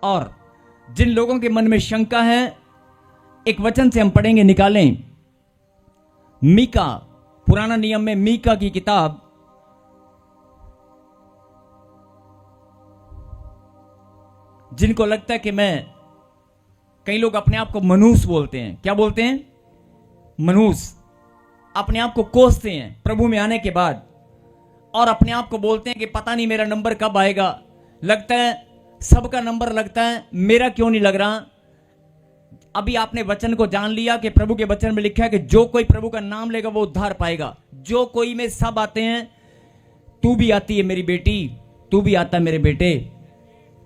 और जिन लोगों के मन में शंका है, एक वचन से हम पढ़ेंगे, निकालें मीका, पुराना नियम में मीका की किताब, जिनको लगता है कि कई लोग अपने आप को मनूस बोलते हैं। क्या बोलते हैं? मनूस। अपने आप को कोसते हैं प्रभु में आने के बाद, और अपने आप को बोलते हैं कि पता नहीं मेरा नंबर कब आएगा। लगता है सबका नंबर लगता है, मेरा क्यों नहीं लग रहा। अभी आपने वचन को जान लिया कि प्रभु के वचन में लिखा है कि जो कोई प्रभु का नाम लेगा वो उद्धार पाएगा। जो कोई में सब आते हैं, तू भी आती है मेरी बेटी, तू भी आता है मेरे बेटे।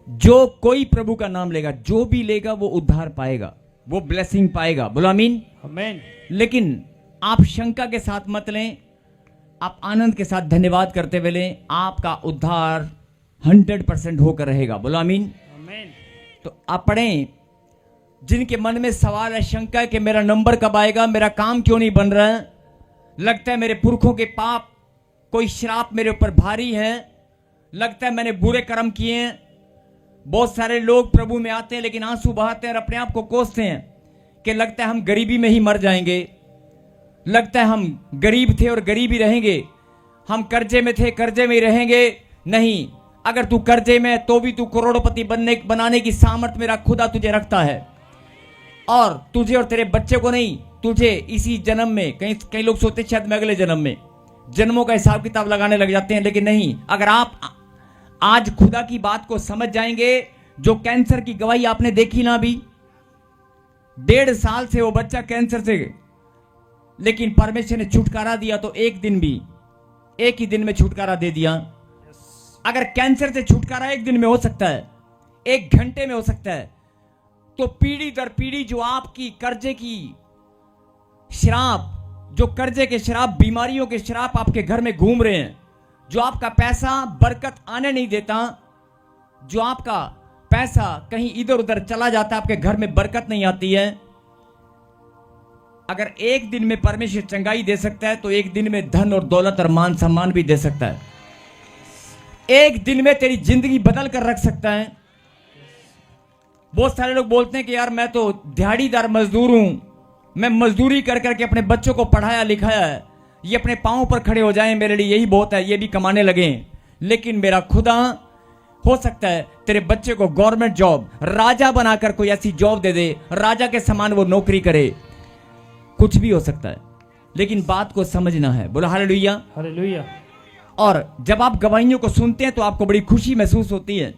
जो कोई प्रभु का नाम लेगा, जो भी लेगा वो उद्धार पाएगा, वो ब्लेसिंग पाएगा। बोलो आमीन। आमीन। लेकिन आप शंका के साथ मत लें, आप आनंद के साथ धन्यवाद करते हुए लें। आपका उद्धार 100% होकर रहेगा। बोलो आमीन। आमीन। तो आप पढ़ें, जिनके मन में सवाल है, शंका है कि मेरा नंबर कब आएगा, मेरा काम क्यों नहीं बन रहा है, लगता है मेरे पुरखों के पाप, कोई श्राप मेरे ऊपर भारी है, लगता है मैंने बुरे कर्म किए हैं। बहुत सारे लोग प्रभु में आते हैं लेकिन आंसू बहाते हैं और अपने आप को कोसते हैं कि लगता है हम गरीबी में ही मर जाएंगे, लगता है हम गरीब थे और गरीब ही रहेंगे, हम कर्जे में थे कर्जे में ही रहेंगे। नहीं, अगर तू कर्जे में तो भी तू करोड़पति बनाने की सामर्थ्य मेरा खुदा तुझे रखता है। और तुझे और तेरे बच्चे को नहीं, तुझे इसी जन्म में, कई लोग सोचते शायद मैं अगले जन्म में, जन्मों का हिसाब किताब लगाने लग जाते हैं। लेकिन नहीं, अगर आप आज खुदा की बात को समझ जाएंगे, जो कैंसर की गवाही आपने देखी ना अभी, 1.5 साल से वो बच्चा कैंसर से, लेकिन परमेश्वर ने छुटकारा दिया तो एक ही दिन में छुटकारा दे दिया। अगर कैंसर से छुटकारा एक दिन में हो सकता है, 1 घंटे में हो सकता है, तो पीढ़ी दर पीढ़ी जो आपकी कर्जे की श्राप, जो कर्जे के श्राप, बीमारियों के श्राप आपके घर में घूम रहे हैं, जो आपका पैसा बरकत आने नहीं देता, जो आपका पैसा कहीं इधर उधर चला जाता है, आपके घर में बरकत नहीं आती है, अगर एक दिन में परमेश्वर चंगाई दे सकता है तो एक दिन में धन और दौलत और मान सम्मान भी दे सकता है। एक दिन में तेरी जिंदगी बदल कर रख सकता है। बहुत सारे लोग बोलते हैं कि यार मैं तो दिहाड़ीदार मजदूर हूं, मैं मजदूरी कर करके अपने बच्चों को पढ़ाया लिखाया है, ये अपने पांव पर खड़े हो जाएं, मेरे लिए यही बहुत है, ये भी कमाने लगे। लेकिन मेरा खुदा हो सकता है तेरे बच्चे को गवर्नमेंट जॉब, राजा बनाकर कोई ऐसी जॉब दे दे, राजा के समान वो नौकरी करे। कुछ भी हो सकता है, लेकिन बात को समझना है। बोलो हालेलुया। हालेलुया। और जब आप गवाहियों को सुनते हैं तो आपको बड़ी खुशी महसूस होती है,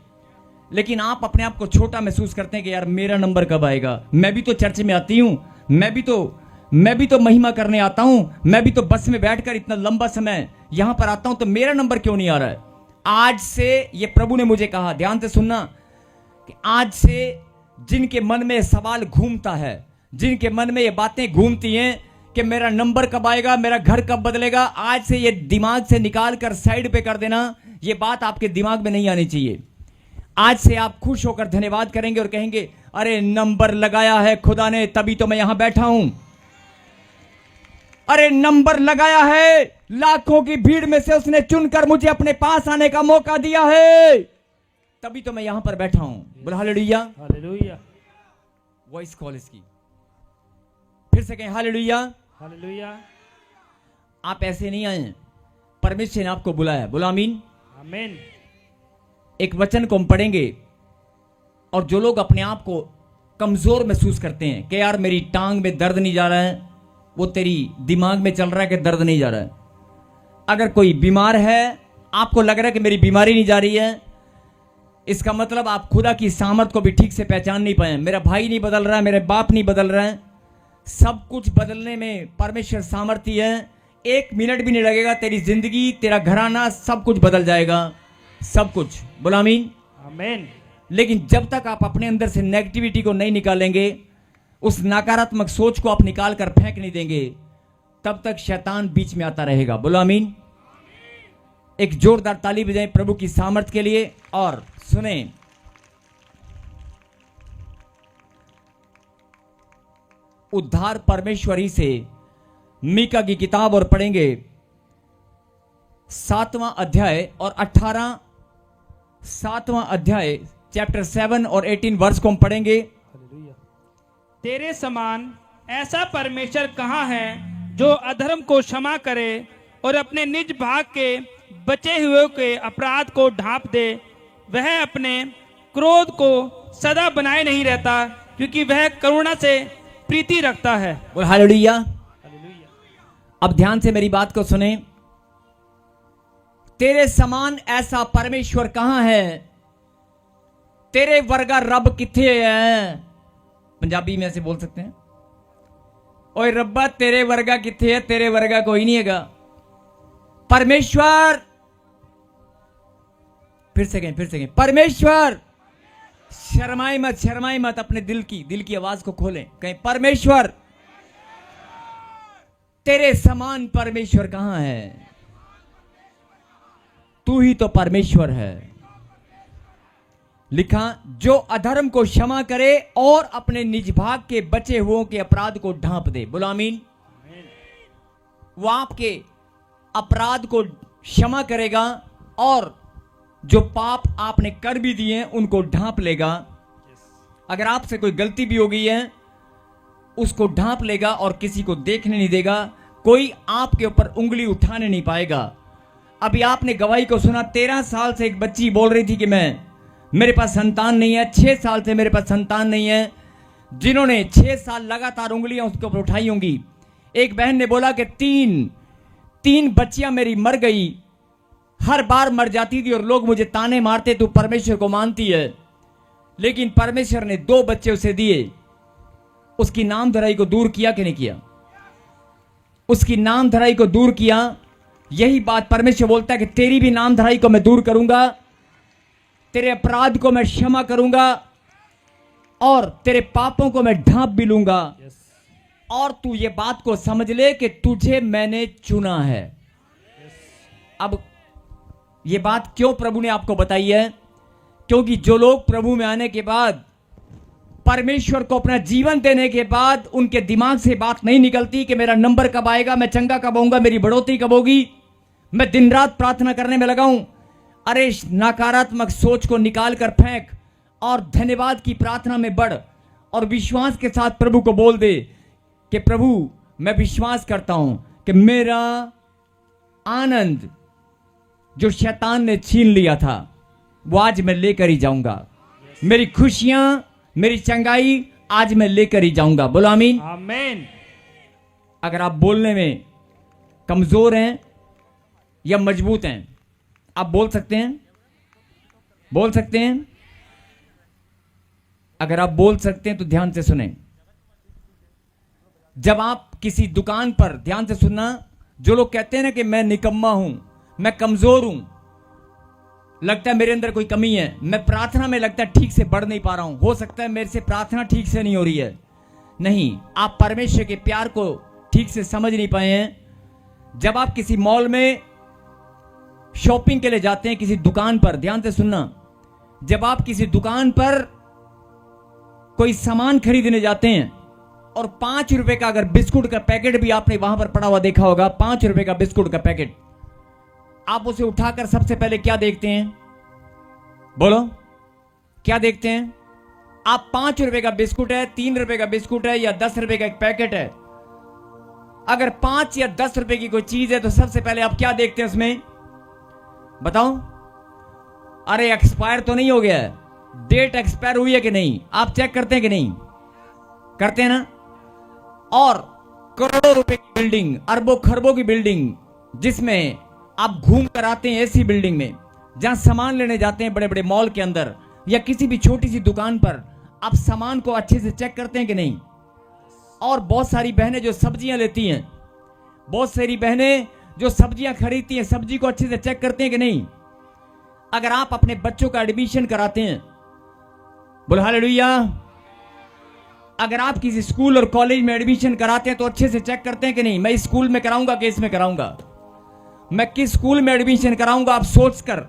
लेकिन आप अपने आप को छोटा महसूस करते हैं कि यार मेरा नंबर कब आएगा। मैं भी तो चर्च में आती हूं, मैं भी तो महिमा करने आता हूं, मैं भी तो बस में बैठकर इतना लंबा समय यहां पर आता हूं, तो मेरा नंबर क्यों नहीं आ रहा है। आज से ये प्रभु ने मुझे कहा, ध्यान से सुनना, कि आज से जिनके मन में सवाल घूमता है, जिनके मन में ये बातें घूमती हैं कि मेरा नंबर कब आएगा, मेरा घर कब बदलेगा, आज से ये दिमाग से निकाल कर साइड पे कर देना। ये बात आपके दिमाग में नहीं आनी चाहिए। आज से आप खुश होकर धन्यवाद करेंगे और कहेंगे, अरे नंबर लगाया है खुदा ने, तभी तो मैं यहां बैठा हूं। अरे नंबर लगाया है, लाखों की भीड़ में से उसने चुनकर मुझे अपने पास आने का मौका दिया है, तभी तो मैं यहां पर बैठा हूं। बोलो हालेलुया। हालेलुया। वॉइस कॉल इसकी फिर से कहें, हालेलुया। हालेलुया। आप ऐसे नहीं आए, परमेश्वर ने आपको बुलाया। बोलो आमीन। आमीन। एक वचन को हम पढ़ेंगे, और जो लोग अपने आप को कमजोर महसूस करते हैं कि यार मेरी टांग में दर्द नहीं जा रहा है, वो तेरी दिमाग में चल रहा है कि दर्द नहीं जा रहा है। अगर कोई बीमार है, आपको लग रहा है कि मेरी बीमारी नहीं जा रही है, इसका मतलब आप खुदा की सामर्थ को भी ठीक से पहचान नहीं पाए। मेरा भाई नहीं बदल रहा है, मेरे बाप नहीं बदल रहा है, सब कुछ बदलने में परमेश्वर सामर्थ्य है। 1 मिनट भी नहीं लगेगा, तेरी जिंदगी, तेरा घराना, सब कुछ बदल जाएगा, सब कुछ। बोलो आमीन। आमीन। लेकिन जब तक आप अपने अंदर से नेगेटिविटी को नहीं निकालेंगे, उस नकारात्मक सोच को आप निकाल कर फेंक नहीं देंगे, तब तक शैतान बीच में आता रहेगा। बोलो आमीन। एक जोरदार ताली बजाएं प्रभु की सामर्थ्य के लिए। और सुने, उद्धार परमेश्वर ही से, मीका की किताब और पढ़ेंगे 7वां अध्याय और 7वां अध्याय चैप्टर 7 और 18 वर्ष को हम पढ़ेंगे। हालेलुया। तेरे समान ऐसा परमेश्वर कहाँ है जो अधर्म को क्षमा करे और अपने निज भाग के बचे हुए के अपराध को ढांप दे। वह अपने क्रोध को सदा बनाए नहीं रहता, क्योंकि वह करुणा से प्रीति रखता है। बोल हालेलुया। हालेलुया। अब ध्यान से मेरी बात को सुने। तेरे समान ऐसा परमेश्वर कहां है, तेरे वर्गा रब किथे है। पंजाबी में ऐसे बोल सकते हैं, ओए रब्बा तेरे वर्गा किथे है, तेरे वर्गा कोई नहीं हैगा। परमेश्वर, फिर से कहें परमेश्वर। शर्माई मत, अपने दिल की आवाज को खोलें, कहें परमेश्वर। तेरे समान परमेश्वर कहां है, तू ही तो परमेश्वर है। लिखा, जो अधर्म को क्षमा करे और अपने निज भाग के बचे हुओं के अपराध को ढांप दे। बोलो आमीन। वो आपके अपराध को क्षमा करेगा और जो पाप आपने कर भी दिए हैं उनको ढांप लेगा। अगर आपसे कोई गलती भी हो गई है उसको ढांप लेगा और किसी को देखने नहीं देगा। कोई आपके ऊपर उंगली उठाने नहीं पाएगा। अभी आपने गवाही को सुना, 13 साल से एक बच्ची बोल रही थी कि मेरे पास संतान नहीं है, 6 साल से मेरे पास संतान नहीं है। जिन्होंने 6 साल लगातार उंगलियां उसके ऊपर उठाई होंगी। एक बहन ने बोला कि तीन बच्चियां मेरी मर गई, हर बार मर जाती थी और लोग मुझे ताने मारते, तू परमेश्वर को मानती है। लेकिन परमेश्वर ने 2 बच्चे उसे दिए। उसकी नामधराई को दूर किया कि नहीं किया? उसकी नामधराई को दूर किया। यही बात परमेश्वर बोलता है कि तेरी भी नामधराई को मैं दूर करूंगा, तेरे अपराध को मैं क्षमा करूंगा और तेरे पापों को मैं ढांप भी लूंगा। और तू ये बात को समझ ले कि तुझे मैंने चुना है। अब ये बात क्यों प्रभु ने आपको बताई है? क्योंकि जो लोग प्रभु में आने के बाद, परमेश्वर को अपना जीवन देने के बाद, उनके दिमाग से बात नहीं निकलती कि मेरा नंबर कब आएगा, मैं चंगा कब होऊंगा, मेरी बढ़ोतरी कब होगी, मैं दिन रात प्रार्थना करने में लगाऊं। अरे इस नकारात्मक सोच को निकाल कर फेंक और धन्यवाद की प्रार्थना में बढ़ और विश्वास के साथ प्रभु को बोल दे कि प्रभु मैं विश्वास करता हूं कि मेरा आनंद जो शैतान ने छीन लिया था वो आज मैं लेकर ही जाऊंगा। मेरी खुशियां, मेरी चंगाई आज मैं लेकर ही जाऊंगा। बोलो आमीन। आमीन। अगर आप बोलने में कमजोर हैं या मजबूत हैं, आप बोल सकते हैं, बोल सकते हैं। अगर आप बोल सकते हैं तो ध्यान से सुने। जब आप किसी दुकान पर, ध्यान से सुनना, जो लोग कहते हैं ना कि मैं निकम्मा हूं, मैं कमजोर हूं, लगता है मेरे अंदर कोई कमी है, मैं प्रार्थना में लगता है ठीक से बढ़ नहीं पा रहा हूं, हो सकता है मेरे से प्रार्थना ठीक से नहीं हो रही है। नहीं, आप परमेश्वर के प्यार को ठीक से समझ नहीं पाए हैं। जब आप किसी मॉल में शॉपिंग के लिए जाते हैं, किसी दुकान पर, ध्यान से सुनना, जब आप किसी दुकान पर कोई सामान खरीदने जाते हैं और 5 रुपए का अगर बिस्कुट का पैकेट भी आपने वहां पर पड़ा हुआ देखा होगा, 5 रुपए का बिस्कुट का पैकेट, आप उसे उठाकर सबसे पहले क्या देखते हैं? बोलो, क्या देखते हैं? आप 5 रुपए का बिस्कुट है, 3 रुपए का बिस्कुट है या 10 रुपए का एक पैकेट है, अगर 5 या 10 रुपए की कोई चीज है तो सबसे पहले आप क्या देखते हैं उसमें? बताओ। अरे एक्सपायर तो नहीं हो गया है, डेट एक्सपायर हुई है कि नहीं, आप चेक करते हैं कि नहीं? करते हैं ना। और करोड़ों रुपए की बिल्डिंग, अरबों खरबों की बिल्डिंग, जिसमें आप घूम कर आते हैं, ऐसी बिल्डिंग में जहां सामान लेने जाते हैं, बड़े बड़े मॉल के अंदर या किसी भी छोटी सी दुकान पर, आप सामान को अच्छे से चेक करते हैं कि नहीं? और बहुत सारी बहनें जो सब्जियां लेती हैं, बहुत सारी बहनें जो सब्जियां खरीदती हैं, सब्जी को अच्छे से चेक करते हैं कि नहीं? अगर आप अपने बच्चों का एडमिशन कराते हैं, बोलो हालेलुया, अगर आप किसी स्कूल और कॉलेज में एडमिशन कराते हैं तो अच्छे से चेक करते हैं कि नहीं? मैं इस स्कूल में कराऊंगा कि इसमें कराऊंगा, मैं किस स्कूल में एडमिशन कराऊंगा, आप सोचकर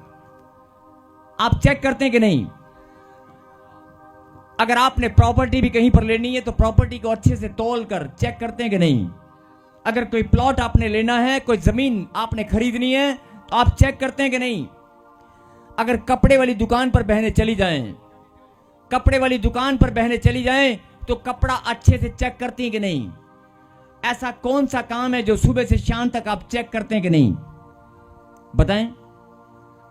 आप चेक करते हैं कि नहीं? अगर आपने प्रॉपर्टी भी कहीं पर लेनी है तो प्रॉपर्टी को अच्छे से तौल कर चेक करते हैं कि नहीं? अगर कोई प्लॉट आपने लेना है, कोई जमीन आपने खरीदनी है तो आप चेक करते हैं कि नहीं? अगर कपड़े वाली दुकान पर बहनें चली जाएं कपड़े वाली दुकान पर बहनें चली जाएं तो कपड़ा अच्छे से चेक करती हैं कि नहीं? ऐसा कौन सा काम है जो सुबह से शाम तक आप चेक करते हैं कि नहीं? बताएं।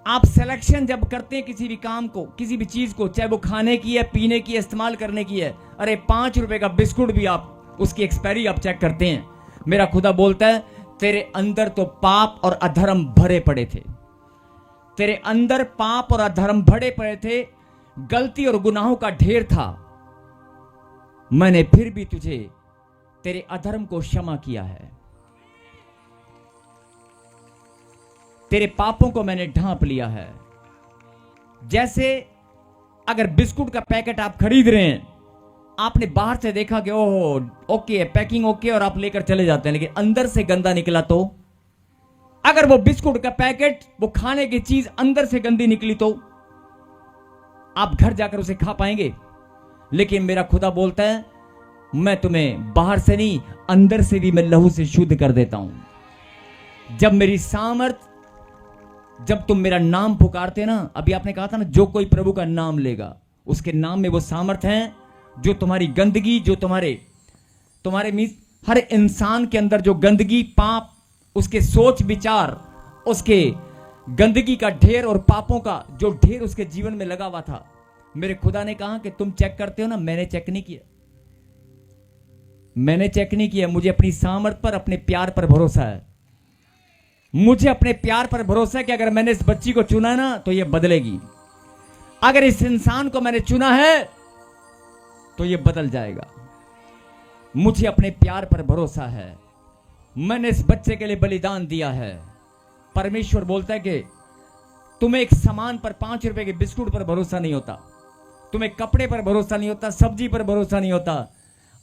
आप सिलेक्शन जब करते हैं किसी भी काम को, किसी भी चीज को, चाहे वो खाने की है, पीने की है, इस्तेमाल करने की है, अरे 5 रुपए का बिस्कुट भी आप उसकी एक्सपायरी आप चेक करते हैं। मेरा खुदा बोलता है तेरे अंदर तो पाप और अधर्म भरे पड़े थे, तेरे अंदर पाप और अधर्म भरे पड़े थे, गलती और गुनाहों का ढेर था। मैंने फिर भी तुझे तेरे अधर्म को क्षमा किया है, तेरे पापों को मैंने ढांप लिया है। जैसे अगर बिस्कुट का पैकेट आप खरीद रहे हैं, आपने बाहर से देखा कि ओह ओके है, पैकिंग ओके, और आप लेकर चले जाते हैं, लेकिन अंदर से गंदा निकला तो? अगर वो बिस्कुट का पैकेट, वो खाने की चीज अंदर से गंदी निकली तो आप घर जाकर उसे खा पाएंगे? लेकिन मेरा खुदा बोलता है मैं तुम्हें बाहर से नहीं, अंदर से भी मैं लहू से शुद्ध कर देता हूं। जब मेरी सामर्थ, जब तुम मेरा नाम पुकारते ना, अभी आपने कहा था ना, जो कोई प्रभु का नाम लेगा उसके नाम में वो सामर्थ है जो तुम्हारी गंदगी, जो तुम्हारे मीन हर इंसान के अंदर जो गंदगी, पाप, उसके सोच विचार, उसके गंदगी का ढेर और पापों का जो ढेर उसके जीवन में लगा हुआ था, मेरे खुदा ने कहा कि तुम चेक करते हो ना, मैंने चेक नहीं किया, मैंने चेक नहीं किया। मुझे अपनी सामर्थ पर, अपने प्यार पर भरोसा है। मुझे अपने प्यार पर भरोसा है कि अगर मैंने इस बच्ची को चुना ना तो ये बदलेगी, अगर इस इंसान को मैंने चुना है तो ये बदल जाएगा। मुझे अपने प्यार पर भरोसा है। मैंने इस बच्चे के लिए बलिदान दिया है। परमेश्वर बोलता है कि तुम्हें एक सामान पर, 5 रुपए के बिस्कुट पर भरोसा नहीं होता, तुम्हें कपड़े पर भरोसा नहीं होता, सब्जी पर भरोसा नहीं होता,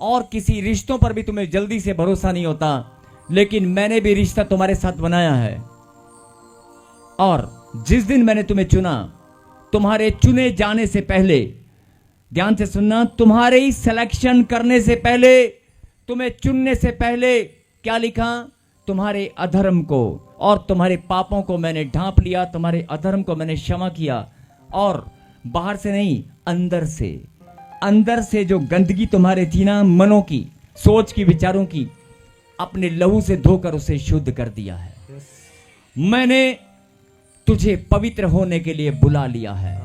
और किसी रिश्तों पर भी तुम्हें जल्दी से भरोसा नहीं होता, लेकिन मैंने भी रिश्ता तुम्हारे साथ बनाया है। और जिस दिन मैंने तुम्हें चुना, तुम्हारे चुने जाने से पहले, ध्यान से सुनना, तुम्हारे ही सिलेक्शन करने से पहले, तुम्हें चुनने से पहले क्या लिखा? तुम्हारे अधर्म को और तुम्हारे पापों को मैंने ढांप लिया, तुम्हारे अधर्म को मैंने क्षमा किया। और बाहर से नहीं, अंदर से जो गंदगी तुम्हारे थी ना, मनों की, सोच की, विचारों की, अपने लहू से धोकर उसे शुद्ध कर दिया है। मैंने तुझे पवित्र होने के लिए बुला लिया है।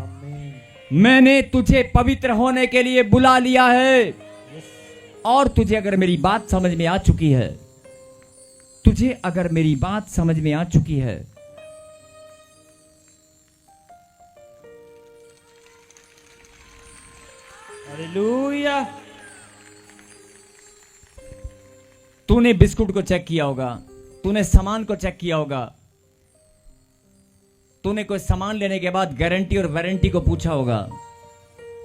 मैंने तुझे पवित्र होने के लिए बुला लिया है। और तुझे अगर मेरी बात समझ में आ चुकी है, तुझे अगर मेरी बात समझ में आ चुकी है, हालेलुया। तूने बिस्कुट को चेक किया होगा, तूने सामान को चेक किया होगा, तूने कोई सामान लेने के बाद गारंटी और वारंटी को पूछा होगा,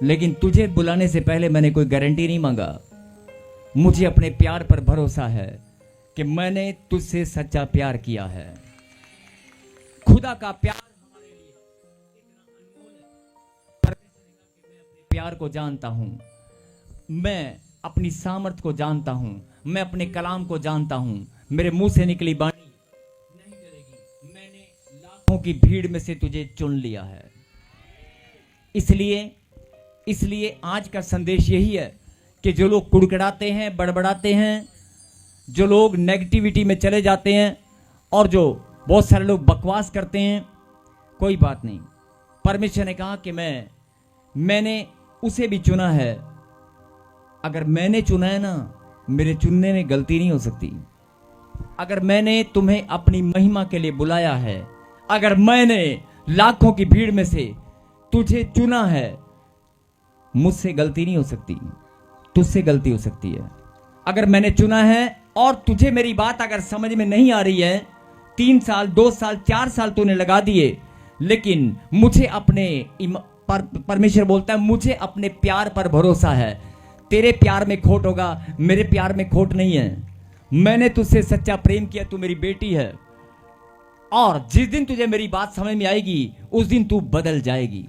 लेकिन तुझे बुलाने से पहले मैंने कोई गारंटी नहीं मांगा। मुझे अपने प्यार पर भरोसा है कि मैंने तुझसे सच्चा प्यार किया है। खुदा का प्यार हमारे लिए इतना अनमोल है। परमेश्वर ने कहा कि मैं अपने प्यार को जानता हूं, मैं अपनी सामर्थ को जानता हूं, मैं अपने कलाम को जानता हूं, मेरे मुंह से निकली बाणी नहीं करेगी। मैंने लाखों की भीड़ में से तुझे चुन लिया है। इसलिए आज का संदेश यही है कि जो लोग कुड़कुड़ाते हैं, बड़बड़ाते हैं, जो लोग नेगेटिविटी में चले जाते हैं, और जो बहुत सारे लोग बकवास करते हैं, कोई बात नहीं। परमेश्वर ने कहा कि मैंने उसे भी चुना है। अगर मैंने चुना है ना, मेरे चुनने में गलती नहीं हो सकती। अगर मैंने तुम्हें अपनी महिमा के लिए बुलाया है, अगर मैंने लाखों की भीड़ में से तुझे चुना है, मुझसे गलती नहीं हो सकती, तुझसे गलती हो सकती है। अगर मैंने चुना है और तुझे मेरी बात अगर समझ में नहीं आ रही है, 3 साल, 2 साल, 4 साल तूने लगा दिए, लेकिन मुझे अपने परमेश्वर बोलता है मुझे अपने प्यार पर भरोसा है। तेरे प्यार में खोट होगा, मेरे प्यार में खोट नहीं है। मैंने तुझसे सच्चा प्रेम किया, तू मेरी बेटी है, और जिस दिन तुझे मेरी बात समझ में आएगी उस दिन तू बदल जाएगी।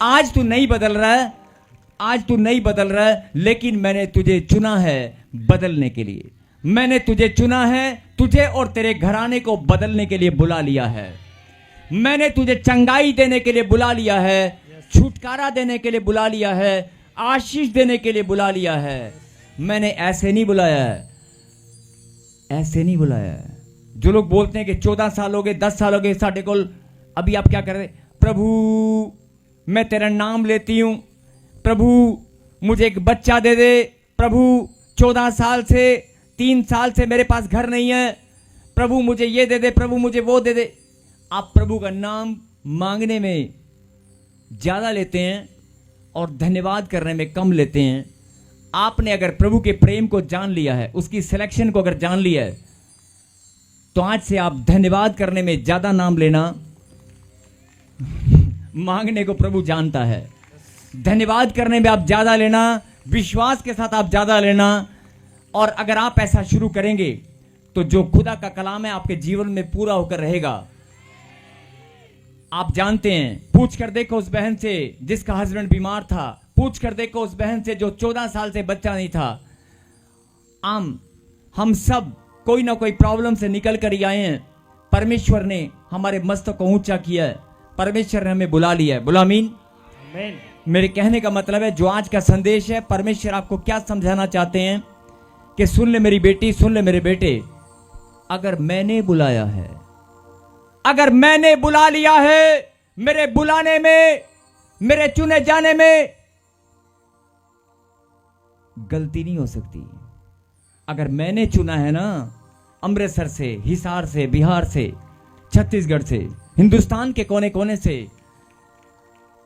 आज तू नहीं बदल रहा है, आज तू नहीं बदल रहा है, लेकिन मैंने तुझे चुना है बदलने के लिए। मैंने तुझे चुना है, तुझे और तेरे घराने को बदलने के लिए बुला लिया है। मैंने तुझे चंगाई देने के लिए बुला लिया है, छुटकारा देने के लिए बुला लिया है, आशीष देने के लिए बुला लिया है। मैंने ऐसे नहीं बुलाया है, ऐसे नहीं बुलाया है। जो लोग बोलते हैं कि 14 साल हो गए, 10 साल हो गए साढ़े को, अभी आप क्या कर रहे? प्रभु मैं तेरा नाम लेती हूं, प्रभु मुझे एक बच्चा दे दे, प्रभु 14 साल से 3 साल से मेरे पास घर नहीं है, प्रभु मुझे ये दे दे, प्रभु मुझे वो दे दे। आप प्रभु का नाम मांगने में ज्यादा लेते हैं और धन्यवाद करने में कम लेते हैं। आपने अगर प्रभु के प्रेम को जान लिया है, उसकी सिलेक्शन को अगर जान लिया है, तो आज से आप धन्यवाद करने में ज्यादा नाम लेना, मांगने को प्रभु जानता है। धन्यवाद करने में आप ज्यादा लेना, विश्वास के साथ आप ज्यादा लेना। और अगर आप ऐसा शुरू करेंगे तो जो खुदा का कलाम है आपके जीवन में पूरा होकर रहेगा। आप जानते हैं, पूछ कर देखो उस बहन से जिसका हस्बैंड बीमार था, पूछ कर देखो उस बहन से जो 14 साल से बच्चा नहीं था। हम सब कोई ना कोई प्रॉब्लम से निकल कर ही आए हैं। परमेश्वर ने हमारे मस्तक को ऊंचा किया है, परमेश्वर ने हमें बुला लिया है। बोला आमीन। आमीन। मेरे कहने का मतलब है, जो आज का संदेश है, परमेश्वर आपको क्या समझाना चाहते हैं कि सुन ले मेरी बेटी, सुन ले मेरे बेटे, अगर मैंने बुलाया है, अगर मैंने बुला लिया है, मेरे बुलाने में, मेरे चुने जाने में गलती नहीं हो सकती। अगर मैंने चुना है ना, अमृतसर से, हिसार से, बिहार से, छत्तीसगढ़ से, हिंदुस्तान के कोने कोने से,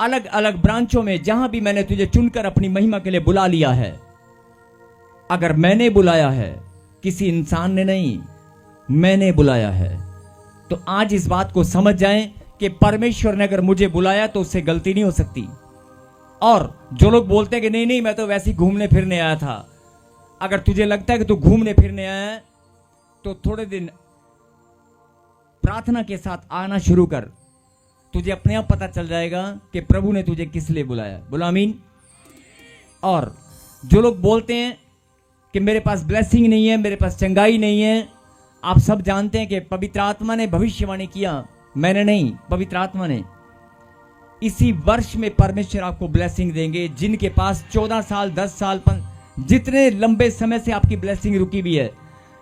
अलग अलग ब्रांचों में, जहां भी मैंने तुझे चुनकर अपनी महिमा के लिए बुला लिया है, अगर मैंने बुलाया है, किसी इंसान ने नहीं, मैंने बुलाया है, तो आज इस बात को समझ जाएं कि परमेश्वर ने अगर मुझे बुलाया तो उससे गलती नहीं हो सकती। और जो लोग बोलते हैं कि नहीं नहीं मैं तो वैसे ही घूमने फिरने आया था, अगर तुझे लगता है कि तू घूमने फिरने आया है तो थोड़े दिन प्रार्थना के साथ आना शुरू कर, तुझे अपने आप पता चल जाएगा कि प्रभु ने तुझे किस लिए बुलाया। बोला आमीन। और जो लोग बोलते हैं कि मेरे पास ब्लेसिंग नहीं है, मेरे पास चंगाई नहीं है, आप सब जानते हैं कि पवित्र आत्मा ने भविष्यवाणी किया, मैंने नहीं, पवित्र आत्मा ने। इसी वर्ष में परमेश्वर आपको ब्लेसिंग देंगे। जिनके पास 14 साल, 10 साल, जितने लंबे समय से आपकी ब्लेसिंग रुकी हुई है,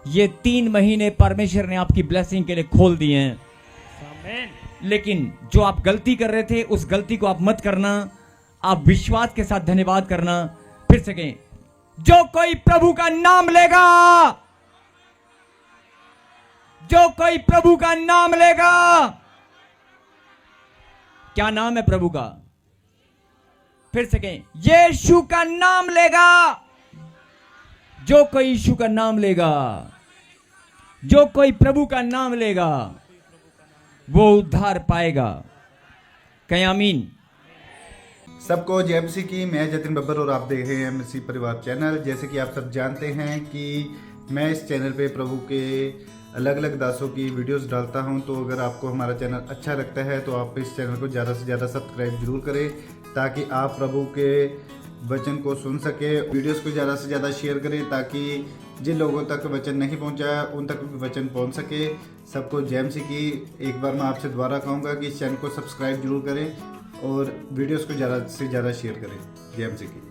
ये 3 महीने परमेश्वर ने आपकी ब्लेसिंग के लिए खोल दिए हैं। आमीन। लेकिन जो आप गलती कर रहे थे, उस गलती को आप मत करना, आप विश्वास के साथ धन्यवाद करना। फिर से कहें, जो कोई प्रभु का नाम लेगा, जो कोई प्रभु का नाम लेगा। क्या नाम है प्रभु का? फिर से कहें, यीशु का नाम लेगा। जो कोई यीशु का नाम लेगा, जो कोई प्रभु का नाम लेगा, वो उद्धार पाएगा। कहीं आमीन। सबको जय मसीह की। मैं जतिन बब्बर और आप देख रहे हैं मसीह परिवार चैनल। जैसे कि आप सब जानते हैं कि मैं इस चैनल पे प्रभु के अलग अलग दासों की वीडियोस डालता हूं, तो अगर आपको हमारा चैनल अच्छा लगता है तो आप इस चैनल को ज़्यादा से ज़्यादा सब्सक्राइब जरूर करें, ताकि आप प्रभु के वचन को सुन सके। वीडियोस को ज़्यादा से ज़्यादा शेयर करें, ताकि जिन लोगों तक वचन नहीं पहुंचा उन तक वचन पहुंच सके। सबको जय मसीह की। एक बार मैं आपसे दोबारा कहूँगा कि इस चैनल को सब्सक्राइब जरूर करें और वीडियोस को ज़्यादा से ज़्यादा शेयर करें। जय मसीह की।